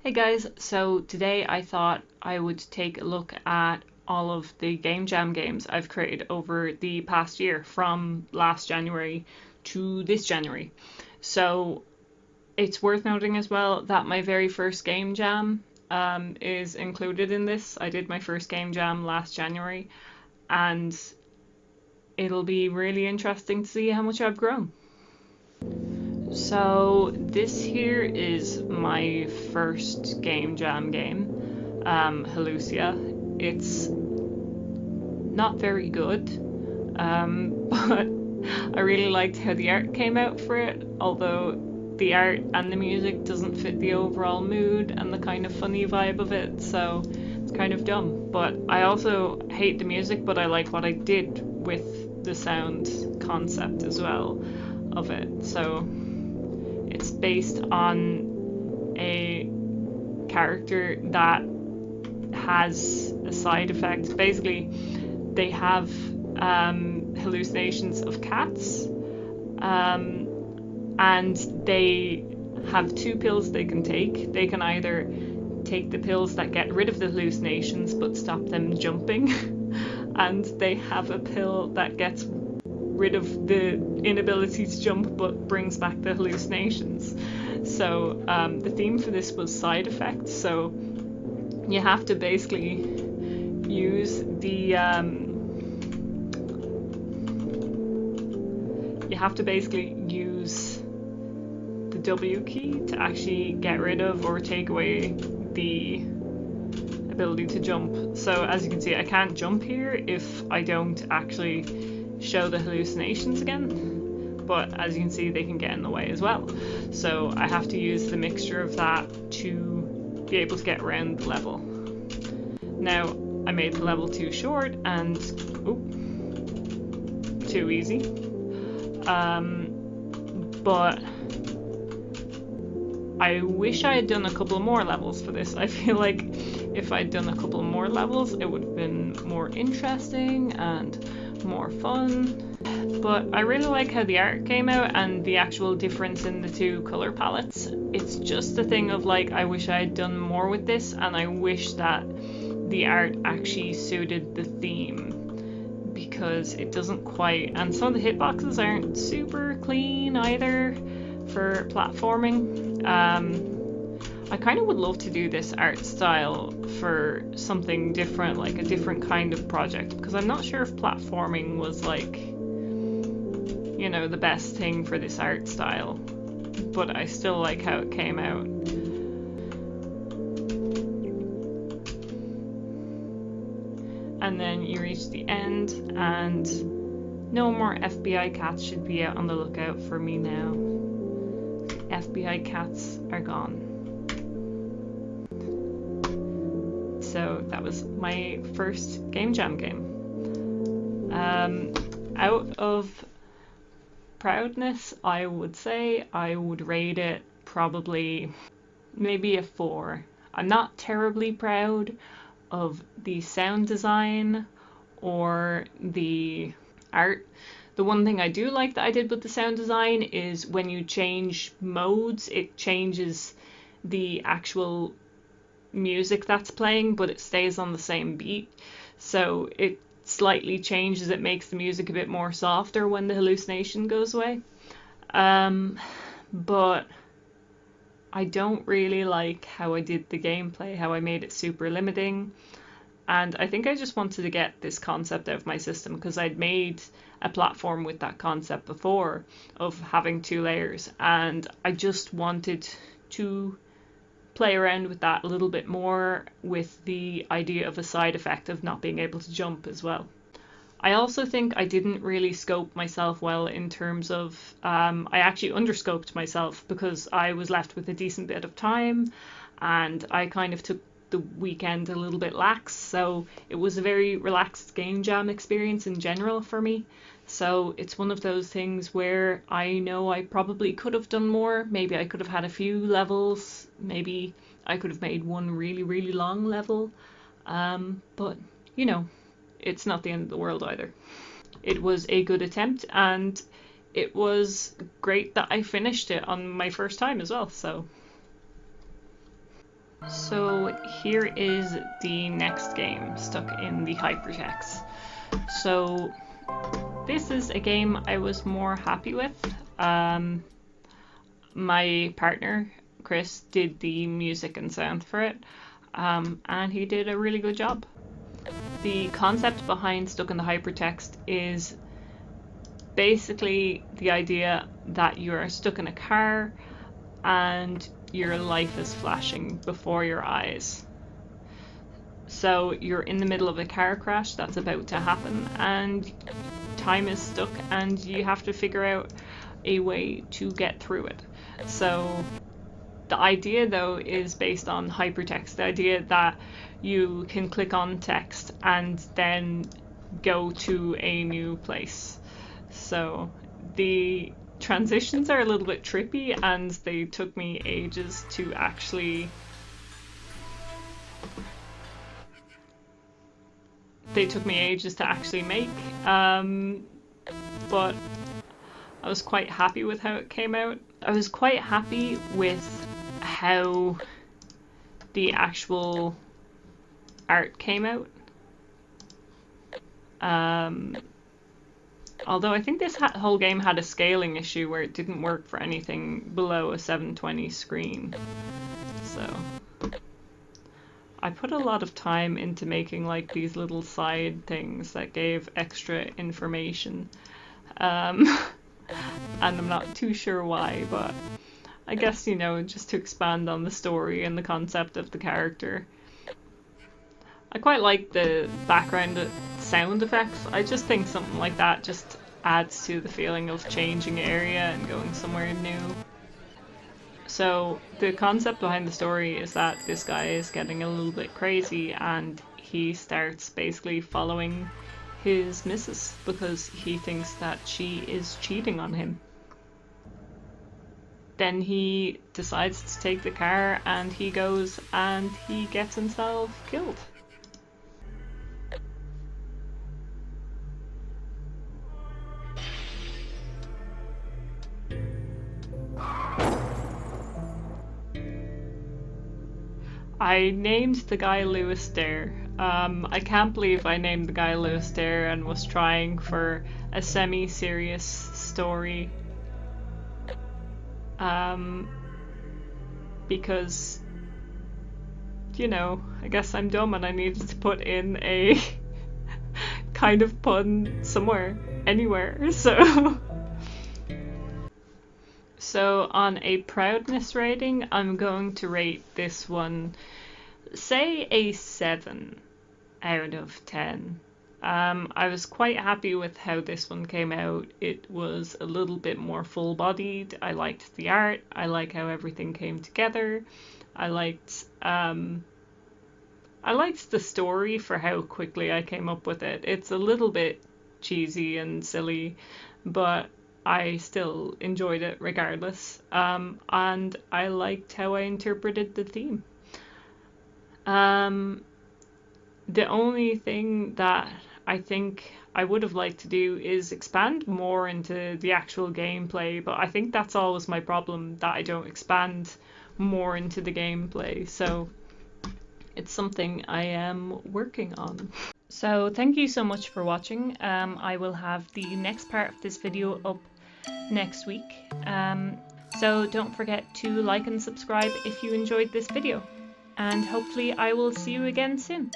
Hey guys, so today I thought I would take a look at all of the Game Jam games I've created over the past year from last January to this January. So it's worth noting as well that my very first Game Jam is included in this. I did my first Game Jam last January and it'll be really interesting to see how much I've grown. So this here is my first Game Jam game, Hallucia. It's not very good, but I really liked how the art came out for it, although the art and the music doesn't fit the overall mood and the kind of funny vibe of it, so it's kind of dumb. But I also hate the music, but I like what I did with the sound concept as well of it. So it's based on a character that has a side effect. Basically, they have hallucinations of cats, and they have two pills they can take. They can either take the pills that get rid of the hallucinations but stop them jumping, and they have a pill that gets rid of the inability to jump but brings back the hallucinations. So the theme for this was side effects, so you have to basically use the W key to actually get rid of or take away the ability to jump. So as you can see, I can't jump here if I don't actually show the hallucinations again, but as you can see, they can get in the way as well. So I have to use the mixture of that to be able to get around the level. Now, I made the level too short and too easy, but I wish I had done a couple more levels for this. I feel like if I'd done a couple more levels, it would have been more interesting and more fun. But I really like how the art came out and the actual difference in the two color palettes. It's just a thing of like, I wish I had done more with this, and I wish that the art actually suited the theme, because it doesn't quite, and some of the hitboxes aren't super clean either for platforming. I kind of would love to do this art style for something different, like a different kind of project, because I'm not sure if platforming was like, you know, the best thing for this art style, but I still like how it came out. And then you reach the end, and no more FBI cats should be out on the lookout for me now. FBI cats are gone. So that was my first Game Jam game. Out of proudness, I would say I would rate it probably maybe a 4. I'm not terribly proud of the sound design or the art. The one thing I do like that I did with the sound design is when you change modes, it changes the actual music that's playing, but it stays on the same beat. So it slightly changes, it makes the music a bit more softer when the hallucination goes away. But I don't really like how I did the gameplay, how I made it super limiting. And I think I just wanted to get this concept out of my system, because I'd made a platform with that concept before of having 2 layers, and I just wanted to play around with that a little bit more, with the idea of a side effect of not being able to jump as well. I also think I didn't really scope myself well in terms of, I actually underscoped myself because I was left with a decent bit of time and I kind of took the weekend a little bit lax, so it was a very relaxed Game Jam experience in general for me. So it's one of those things where I know I probably could have done more. Maybe I could have had a few levels, maybe I could have made one really, really long level, but you know, it's not the end of the world either. It was a good attempt, and it was great that I finished it on my first time as well, so So here is the next game, Stuck in the Hypertext. So this is a game I was more happy with. My partner, Chris, did the music and sound for it, and he did a really good job. The concept behind Stuck in the Hypertext is basically the idea that you're stuck in a car and your life is flashing before your eyes. So you're in the middle of a car crash that's about to happen and time is stuck and you have to figure out a way to get through it. So the idea though is based on hypertext, the idea that you can click on text and then go to a new place. So the transitions are a little bit trippy and they took me ages to actually make, but I was quite happy with how it came out. I was quite happy with how the actual art came out. Although I think this whole game had a scaling issue where it didn't work for anything below a 720 screen. So I put a lot of time into making like these little side things that gave extra information. And I'm not too sure why, but I guess, you know, just to expand on the story and the concept of the character. I quite like the background sound effects. I just think something like that just adds to the feeling of changing area and going somewhere new. So the concept behind the story is that this guy is getting a little bit crazy and he starts basically following his missus because he thinks that she is cheating on him. Then he decides to take the car and he goes and he gets himself killed. I named the guy Lewis Dare. I can't believe I named the guy Lewis Dare and was trying for a semi-serious story. Because, you know, I guess I'm dumb and I needed to put in a kind of pun somewhere, anywhere, so... So on a proudness rating, I'm going to rate this one, say a 7 out of 10. I was quite happy with how this one came out. It was a little bit more full-bodied. I liked the art. I like how everything came together. I liked the story for how quickly I came up with it. It's a little bit cheesy and silly, but I still enjoyed it regardless, and I liked how I interpreted the theme. The only thing that I think I would have liked to do is expand more into the actual gameplay, but I think that's always my problem, that I don't expand more into the gameplay, so it's something I am working on. So thank you so much for watching. I will have the next part of this video up next week. So don't forget to like and subscribe if you enjoyed this video. And hopefully I will see you again soon.